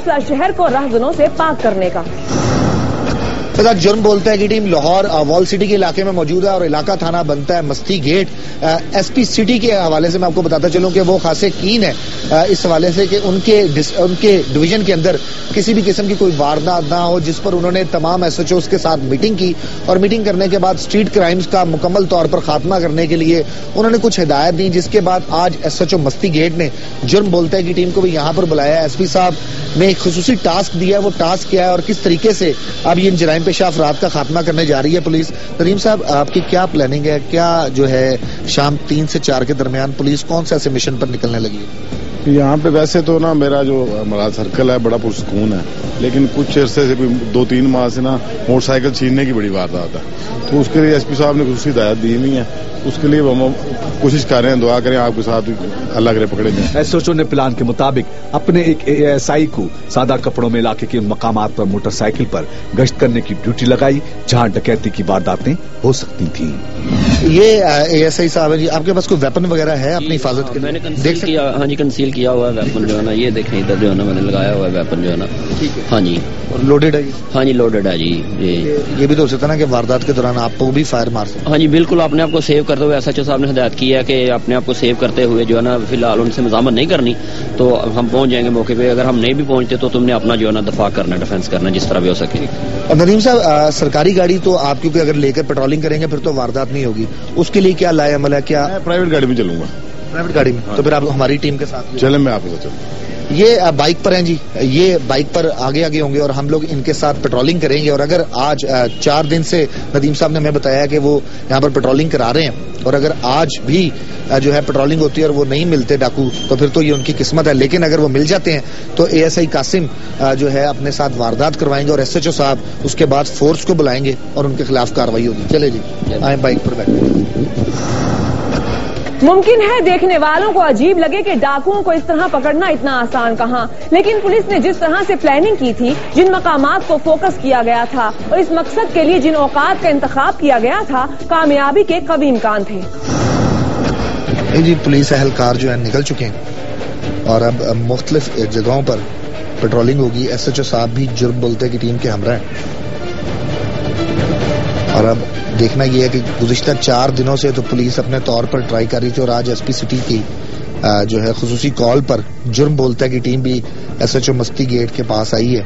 फैसला शहर को राहगीरों से पाक करने का। जुर्म बोलता है कि टीम लाहौर वॉल सिटी के इलाके में मौजूद है और इलाका थाना बनता है मस्ती गेट। एसपी सिटी के हवाले से मैं आपको बताता चलूं कि वो खासे कीन है इस हवाले से कि उनके डिवीजन के अंदर किसी भी किस्म की कोई वारदात ना हो, जिस पर उन्होंने तमाम एसएचओस के साथ मीटिंग की और मीटिंग करने के बाद स्ट्रीट क्राइम्स का मुकम्मल तौर पर खात्मा करने के लिए उन्होंने कुछ हिदायत दी, जिसके बाद आज एसएचओ मस्ती गेट ने जुर्म बोलता है कि टीम को भी यहां पर बुलाया। एसपी साहब ने एक खुसूसी टास्क दिया, वो टास्क क्या है और किस तरीके से अब ये जराइम पेशा अफराद का खात्मा करने जा रही है पुलिस। नदीम साहब, आपकी क्या प्लानिंग है, क्या जो है शाम 3 से 4 के दरमियान पुलिस कौन से ऐसे मिशन पर निकलने लगी है? यहाँ पे वैसे तो ना मेरा जो हमारा सर्कल है बड़ा पुरसकून है, लेकिन कुछ अरसे से 2-3 माह से ना मोटरसाइकिल छीनने की बड़ी वारदात है, तो उसके लिए एसपी साहब ने कुछ हिदायत दी हुई है। उसके लिए हम कोशिश कर रहे हैं, दुआ करें आपके साथ अल्लाह करे पकड़े जाए। एसओचओ ने प्लान के मुताबिक अपने एक एएसआई को सादा कपड़ों में इलाके के मकामात पर मोटरसाइकिल पर गश्त करने की ड्यूटी लगाई जहां डकैती की वारदातें हो सकती थी। ये एएसआई साहब है जी, आपके पास कोई वेपन वगैरह है अपनी हिफाजत के लिए? मैंने कंसील किया, हाँ जी कंसील किया हुआ है वेपन जो है ना, ये देखें इधर जो है ना मैंने लगाया हुआ है वेपन जो है ना। ठीक है। हाँ जी। और लोडेड है? हाँ जी लोडेड है जी। ये भी तो हो सकता है ना कि वारदात के दौरान आपको भी फायर मार सकते? हाँ जी बिल्कुल, अपने आप को सेव करते हुए एसएचओ साहब ने हिदायत की है कि अपने आप को सेव करते हुए जो है ना फिलहाल उनसे मजामत नहीं करनी, तो हम पहुंच जाएंगे मौके पे। अगर हम नहीं भी पहुंचते तो तुमने अपना जो है ना दफा करना, डिफेंस करना जिस तरह भी हो सके। नदीम साहब, सरकारी गाड़ी तो आप क्योंकि अगर लेकर पेट्रोलिंग करेंगे फिर तो वारदात नहीं होगी, उसके लिए क्या लाए अमल है? क्या प्राइवेट गाड़ी में चलूंगा? प्राइवेट गाड़ी में? तो फिर आप हमारी टीम के साथ चले, मैं आपके साथ चलूंगा। ये बाइक पर हैं जी, ये बाइक पर आगे आगे होंगे और हम लोग इनके साथ पेट्रोलिंग करेंगे। और अगर आज 4 दिन से नदीम साहब ने हमें बताया कि वो यहाँ पर पेट्रोलिंग करा रहे हैं, और अगर आज भी जो है पेट्रोलिंग होती है और वो नहीं मिलते डाकू, तो फिर तो ये उनकी किस्मत है। लेकिन अगर वो मिल जाते हैं तो एएसआई कासिम जो है अपने साथ वारदात करवाएंगे और एसएचओ साहब उसके बाद फोर्स को बुलाएंगे और उनके खिलाफ कार्रवाई होगी। चले जी, आए बाइक पर बैठे। मुमकिन है देखने वालों को अजीब लगे कि डाकुओं को इस तरह पकड़ना इतना आसान कहाँ, लेकिन पुलिस ने जिस तरह से प्लानिंग की थी, जिन मकामात को फोकस किया गया था और इस मकसद के लिए जिन औकात का इंतखाब किया गया था, कामयाबी के कभी इम्कान थे। जी पुलिस एहलकार जो है निकल चुके हैं और अब मुख्तलिफ जगहों पर पेट्रोलिंग होगी। एसएचओ साहब भी जुर्म बोलते की टीम के हमरा है और अब देखना यह है कि गुज़िश्ता 4 दिनों से तो पुलिस अपने तौर पर ट्राई कर रही थी और आज एसपी सिटी की जो है खुसूसी कॉल पर जुर्म बोलता है कि टीम भी एसएचओ मस्ती गेट के पास आई है।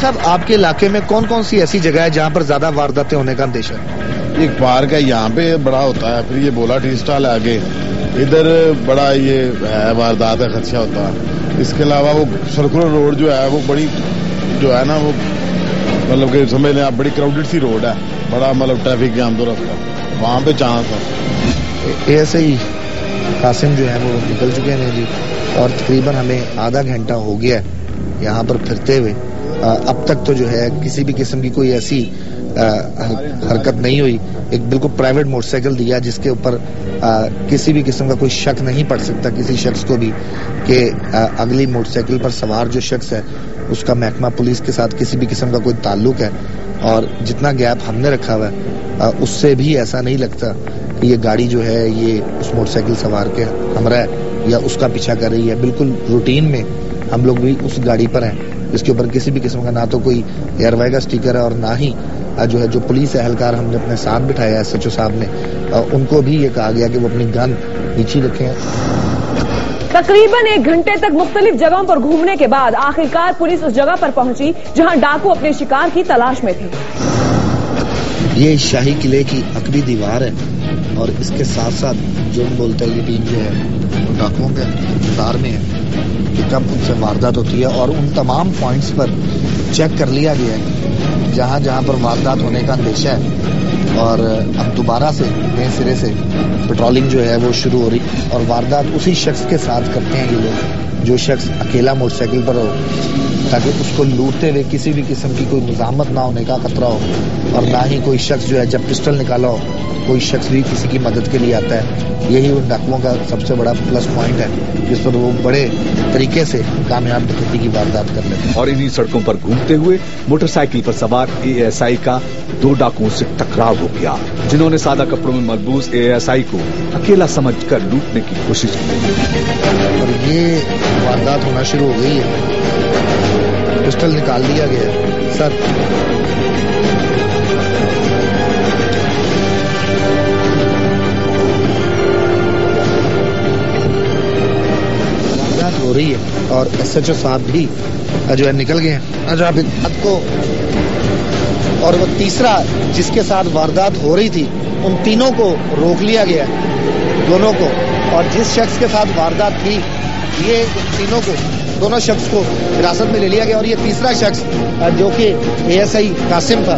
साहब, आपके इलाके में कौन कौन सी ऐसी जगह है जहाँ पर ज्यादा वारदातें होने का अंदेशा है? एक पार्क है, यहाँ पे बड़ा होता है, फिर ये बोला टी स्टॉल है आगे, इधर बड़ा ये है वारदात है, खदशा होता है। इसके अलावा वो सर्कुलर रोड जो है वो बड़ी जो है ना वो मतलब कि समझ लें आप बड़ी क्राउडेड सी रोड है, बड़ा मतलब ट्रैफिक जाम तो रखता है, वहाँ पे चांस है। एएसआई कासिम जो है वो निकल चुके हैं जी और तकरीबन हमें आधा घंटा हो गया है यहाँ पर फिरते हुए। अब तक तो जो है किसी भी किस्म की कोई ऐसी हरकत नहीं हुई। एक बिल्कुल प्राइवेट मोटरसाइकिल दिया जिसके ऊपर किसी भी किस्म का कोई शक नहीं पड़ सकता किसी शख्स को भी कि अगली मोटरसाइकिल पर सवार जो शख्स है उसका महकमा पुलिस के साथ किसी भी किस्म का कोई ताल्लुक है। और जितना गैप हमने रखा हुआ है उससे भी ऐसा नहीं लगता कि ये गाड़ी जो है ये उस मोटरसाइकिल सवार के हमरा है या उसका पीछा कर रही है। बिल्कुल रूटीन में हम लोग भी उस गाड़ी पर हैं जिसके ऊपर किसी भी किस्म का ना तो कोई एयरबैग का स्टिकर है और ना ही जो है जो पुलिस एहलकार हमने अपने साथ बिठाया एसएचओ साहब ने उनको भी ये कहा गया कि वो अपनी गन नीचे रखें। तकरीबन 1 घंटे तक मुख्तलिफ जगहों पर घूमने के बाद आखिरकार पुलिस उस जगह पर पहुंची जहां डाकू अपने शिकार की तलाश में थे। ये शाही किले की अकबी दीवार है और इसके साथ साथ जो बोलता है ये टीम जो है वो डाकुओं के इंतजार में है कि कब उनसे वारदात होती है और उन तमाम पॉइंट्स पर चेक कर लिया गया है जहां जहां पर वारदात होने का अंदेशा है। और अब दोबारा से नए सिरे से पेट्रोलिंग जो है वो शुरू हो रही और वारदात उसी शख्स के साथ करते हैं ये लोग जो शख्स अकेला मोटरसाइकिल पर हो ताकि उसको लूटते हुए किसी भी किस्म की कोई मुज़ाहमत ना होने का खतरा हो, और ना ही कोई शख्स जो है जब पिस्टल निकाला हो कोई शख्स भी किसी की मदद के लिए आता है। यही उन डाकुओं का सबसे बड़ा प्लस पॉइंट है, जिस पर वो बड़े तरीके से कामयाब डकैती की वारदात कर लेते हैं। और इन्हीं सड़कों पर घूमते हुए मोटरसाइकिल पर सवार एएसआई का 2 डाकुओं से टकराव हो गया, जिन्होंने सादा कपड़ों में मलबूस एएसआई को अकेला समझकर लूटने की कोशिश की। और ये वारदात होना शुरू हो गई है, पिस्टल निकाल लिया गया है। सर वारदात हो रही है और एसएचओ साहब भी जो है निकल गए हैं। अच्छा आप को और वो तीसरा जिसके साथ वारदात हो रही थी उन तीनों को रोक लिया गया, दोनों को, और जिस शख्स के साथ वारदात थी ये तीनों को, दोनों शख्स को हिरासत में ले लिया गया। और ये तीसरा शख्स जो कि एएसआई कासिम था,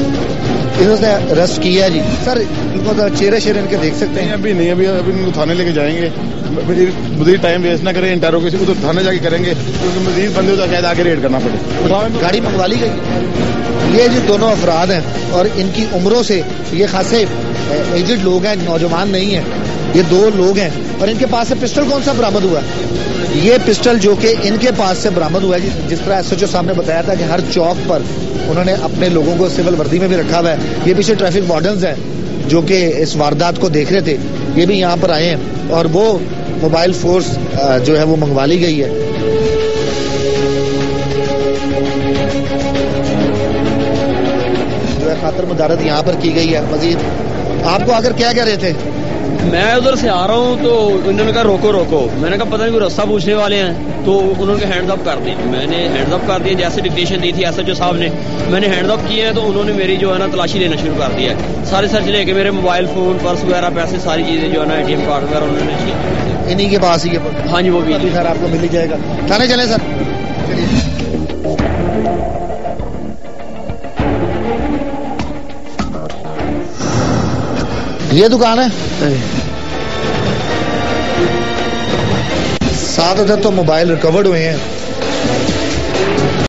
इन्होंने अरेस्ट किया जी। सर इनको तो चेहरे शेरे इनके देख सकते हैं? अभी नहीं, अभी इनको थाने लेके जाएंगे, मजीद टाइम वेस्ट ना करें, इंटरोगेशन तो थाने जाके करेंगे, तो मजीद बंदे तो शायद आगे रेड करना पड़े। गाड़ी मंगवा ली गई। ये जी दोनों अफराद हैं और इनकी उम्रों से ये खासे एजेड लोग हैं, नौजवान नहीं है, ये 2 लोग हैं। और इनके पास से पिस्टल कौन सा बरामद हुआ? ये पिस्टल जो कि इनके पास से बरामद हुआ है, जिस तरह एसएचओ साहब ने बताया था कि हर चौक पर उन्होंने अपने लोगों को सिविल वर्दी में भी रखा हुआ है। ये पीछे ट्रैफिक वार्डन्स हैं जो कि इस वारदात को देख रहे थे, ये भी यहाँ पर आए हैं और वो मोबाइल फोर्स जो है वो मंगवा ली गई है। जो है खातर मुदारत यहाँ पर की गई है। मजीद आपको आकर क्या कह रहे थे? मैं उधर से आ रहा हूँ तो उन्होंने कहा रोको रोको, मैंने कहा पता नहीं कोई रास्ता पूछने वाले हैं, तो उन्होंने हैंड्स अप कर दिए। मैंने हैंड्स अप कर दिए, जैसे डिक्टेशन दी थी एसएचओ साहब ने, मैंने हैंड्स अप किए हैं तो उन्होंने मेरी जो है ना तलाशी लेना शुरू कर दिया है। सारे सर्च लेके मेरे मोबाइल फोन, पर्स वगैरह, पैसे, सारी चीजें जो है ना, एटीएम कार्ड वगैरह उन्होंने चाहिए। इन्हीं के पास ही? हाँ जी, वो भी सर आपको मिल जाएगा। थाने चले सर, चलिए। ये दुकान है, 7 अदर तो मोबाइल रिकवर्ड हुए हैं